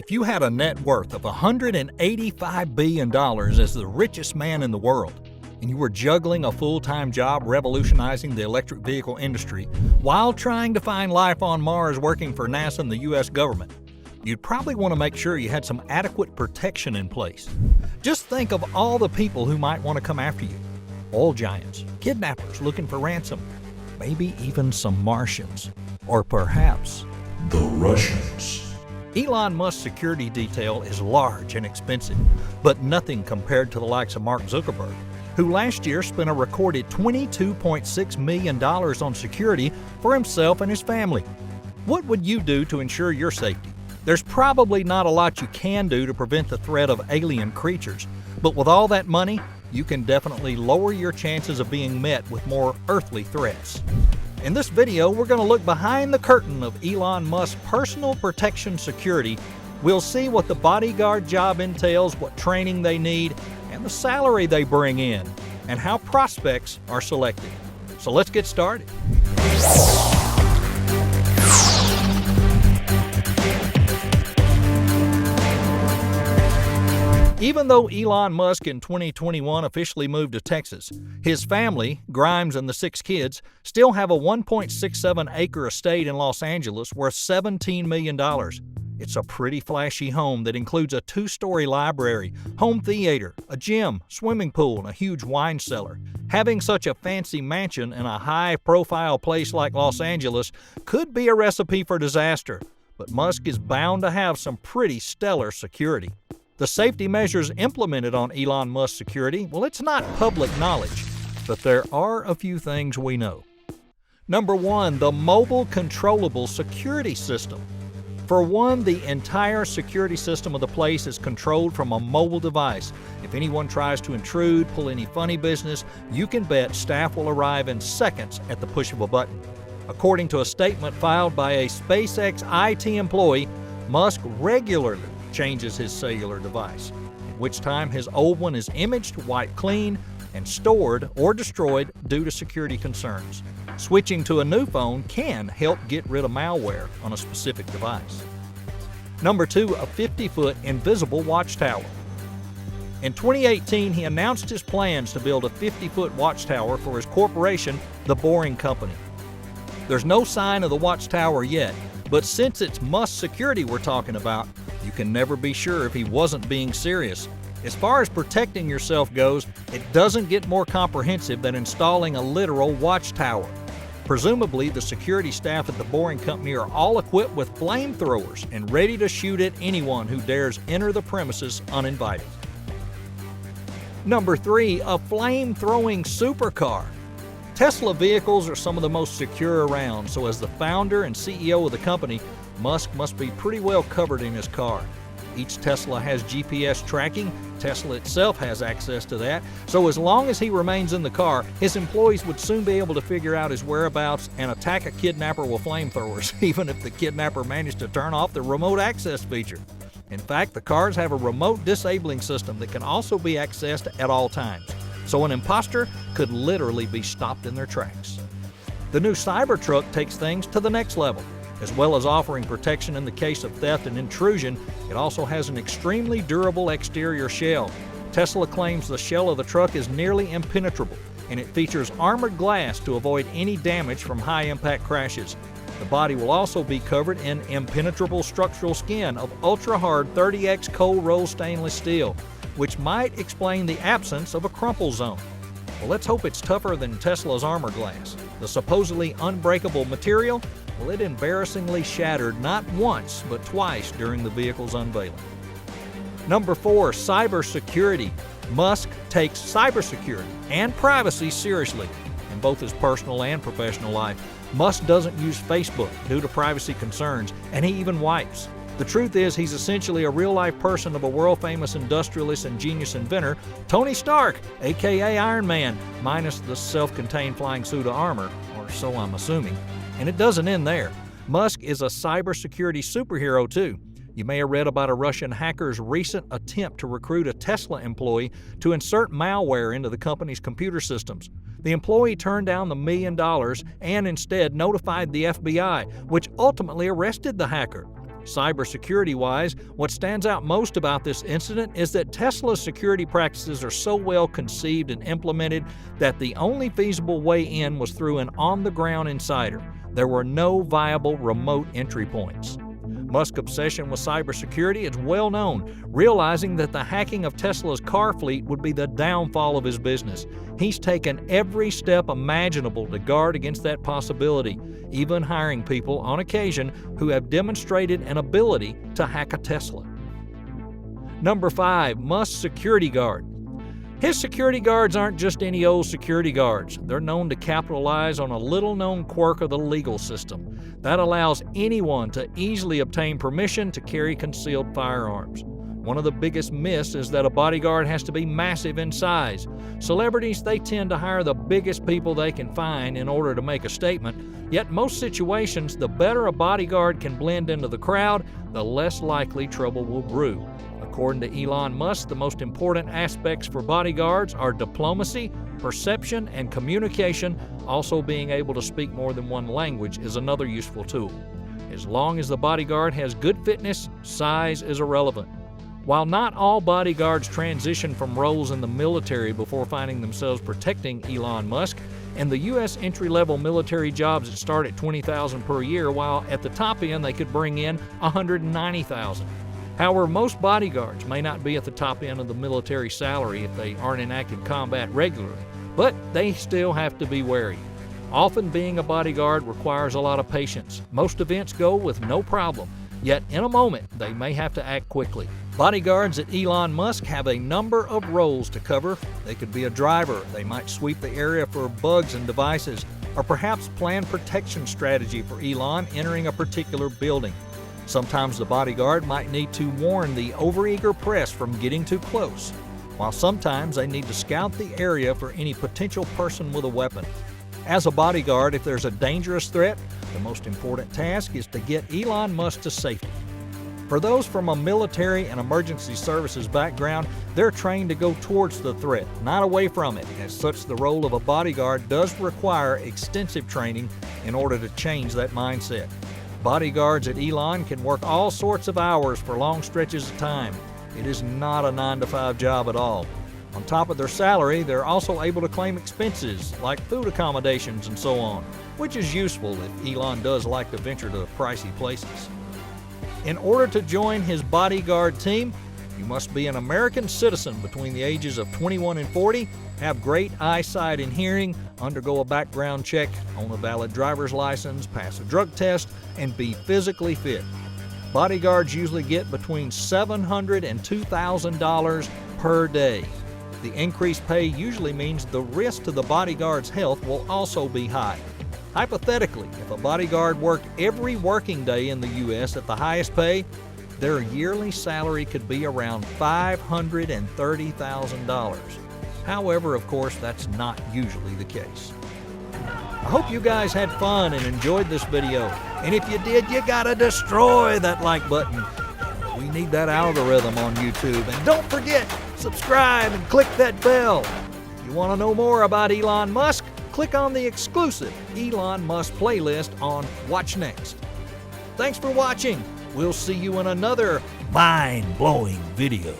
If you had a net worth of $185 billion as the richest man in the world, and you were juggling a full-time job revolutionizing the electric vehicle industry while trying to find life on Mars working for NASA and the U.S. government, you'd probably want to make sure you had some adequate protection in place. Just think of all the people who might want to come after you. Oil giants, kidnappers looking for ransom, maybe even some Martians, or perhaps the Russians. Elon Musk's security detail is large and expensive, but nothing compared to the likes of Mark Zuckerberg, who last year spent a recorded $22.6 million on security for himself and his family. What would you do to ensure your safety? There's probably not a lot you can do to prevent the threat of alien creatures, but with all that money, you can definitely lower your chances of being met with more earthly threats. In this video, we're going to look behind the curtain of Elon Musk's personal protection security. We'll see what the bodyguard job entails, what training they need, and the salary they bring in, and how prospects are selected. So let's get started. Even though Elon Musk in 2021 officially moved to Texas, his family, Grimes and the 6 kids, still have a 1.67-acre estate in Los Angeles worth $17 million. It's a pretty flashy home that includes a 2-story library, home theater, a gym, swimming pool, and a huge wine cellar. Having such a fancy mansion in a high-profile place like Los Angeles could be a recipe for disaster, but Musk is bound to have some pretty stellar security. The safety measures implemented on Elon Musk's security, well, it's not public knowledge, but there are a few things we know. Number 1, the mobile controllable security system. For one, the entire security system of the place is controlled from a mobile device. If anyone tries to intrude, pull any funny business, you can bet staff will arrive in seconds at the push of a button. According to a statement filed by a Spacex IT employee, Musk regularly changes his cellular device, in which time his old one is imaged, wiped clean, and stored or destroyed due to security concerns. Switching to a new phone can help get rid of malware on a specific device. Number 2, a 50-foot invisible watchtower. In 2018, he announced his plans to build a 50-foot watchtower for his corporation, The Boring Company. There's no sign of the watchtower yet, but since it's Musk security we're talking about, you can never be sure if he wasn't being serious. As far as protecting yourself goes, it doesn't get more comprehensive than installing a literal watchtower. Presumably, the security staff at the Boring Company are all equipped with flamethrowers and ready to shoot at anyone who dares enter the premises uninvited. Number 3, a flame-throwing supercar. Tesla vehicles are some of the most secure around, so as the founder and CEO of the company, Musk must be pretty well covered in his car. Each Tesla has GPS tracking. Tesla itself has access to that. So as long as he remains in the car, his employees would soon be able to figure out his whereabouts and attack a kidnapper with flamethrowers, even if the kidnapper managed to turn off the remote access feature. In fact, the cars have a remote disabling system that can also be accessed at all times. So an imposter could literally be stopped in their tracks. The new Cybertruck takes things to the next level. As well as offering protection in the case of theft and intrusion, it also has an extremely durable exterior shell. Tesla claims the shell of the truck is nearly impenetrable, and it features armored glass to avoid any damage from high-impact crashes. The body will also be covered in impenetrable structural skin of ultra-hard 30X cold roll stainless steel, which might explain the absence of a crumple zone. Well, let's hope it's tougher than Tesla's armor glass. The supposedly unbreakable material, well, it embarrassingly shattered not once, but twice during the vehicle's unveiling. Number 4, cybersecurity. Musk takes cybersecurity and privacy seriously in both his personal and professional life. Musk doesn't use Facebook due to privacy concerns, and he even wipes. The truth is, he's essentially a real-life person of a world-famous industrialist and genius inventor, Tony Stark, aka Iron Man, minus the self-contained flying suit of armor, or so I'm assuming. And it doesn't end there. Musk is a cybersecurity superhero too. You may have read about a Russian hacker's recent attempt to recruit a Tesla employee to insert malware into the company's computer systems. The employee turned down the $1 million and instead notified the FBI, which ultimately arrested the hacker. Cybersecurity-wise, what stands out most about this incident is that Tesla's security practices are so well conceived and implemented that the only feasible way in was through an on-the-ground insider. There were no viable remote entry points. Musk's obsession with cybersecurity is well known, realizing that the hacking of Tesla's car fleet would be the downfall of his business. He's taken every step imaginable to guard against that possibility, even hiring people on occasion who have demonstrated an ability to hack a Tesla. Number 5. Musk's security guard. His security guards aren't just any old security guards. They're known to capitalize on a little-known quirk of the legal system that allows anyone to easily obtain permission to carry concealed firearms. One of the biggest myths is that a bodyguard has to be massive in size. Celebrities, they tend to hire the biggest people they can find in order to make a statement, yet most situations, the better a bodyguard can blend into the crowd, the less likely trouble will brew. According to Elon Musk, the most important aspects for bodyguards are diplomacy, perception, and communication. Also, being able to speak more than one language is another useful tool. As long as the bodyguard has good fitness, size is irrelevant. While not all bodyguards transition from roles in the military before finding themselves protecting Elon Musk, and the U.S. entry-level military jobs that start at $20,000 per year, while at the top end they could bring in $190,000. However, most bodyguards may not be at the top end of the military salary if they aren't in active combat regularly, but they still have to be wary. Often being a bodyguard requires a lot of patience. Most events go with no problem, yet in a moment they may have to act quickly. Bodyguards at Elon Musk have a number of roles to cover. They could be a driver, they might sweep the area for bugs and devices, or perhaps plan protection strategy for Elon entering a particular building. Sometimes the bodyguard might need to warn the overeager press from getting too close, while sometimes they need to scout the area for any potential person with a weapon. As a bodyguard, if there's a dangerous threat, the most important task is to get Elon Musk to safety. For those from a military and emergency services background, they're trained to go towards the threat, not away from it. As such, the role of a bodyguard does require extensive training in order to change that mindset. Bodyguards at Elon can work all sorts of hours for long stretches of time. It is not a 9-to-5 job at all. On top of their salary, they're also able to claim expenses like food accommodations and so on, which is useful if Elon does like to venture to pricey places. In order to join his bodyguard team, you must be an American citizen between the ages of 21 and 40, have great eyesight and hearing, undergo a background check, own a valid driver's license, pass a drug test, and be physically fit. Bodyguards usually get between $700 and $2,000 per day. The increased pay usually means the risk to the bodyguard's health will also be high. Hypothetically, if a bodyguard worked every working day in the U.S. at the highest pay, their yearly salary could be around $530,000. However, of course, that's not usually the case. I hope you guys had fun and enjoyed this video. And if you did, you gotta destroy that like button. We need that algorithm on YouTube. And don't forget, subscribe and click that bell. If you want to know more about Elon Musk, click on the exclusive Elon Musk playlist on Watch Next. Thanks for watching. We'll see you in another mind-blowing video.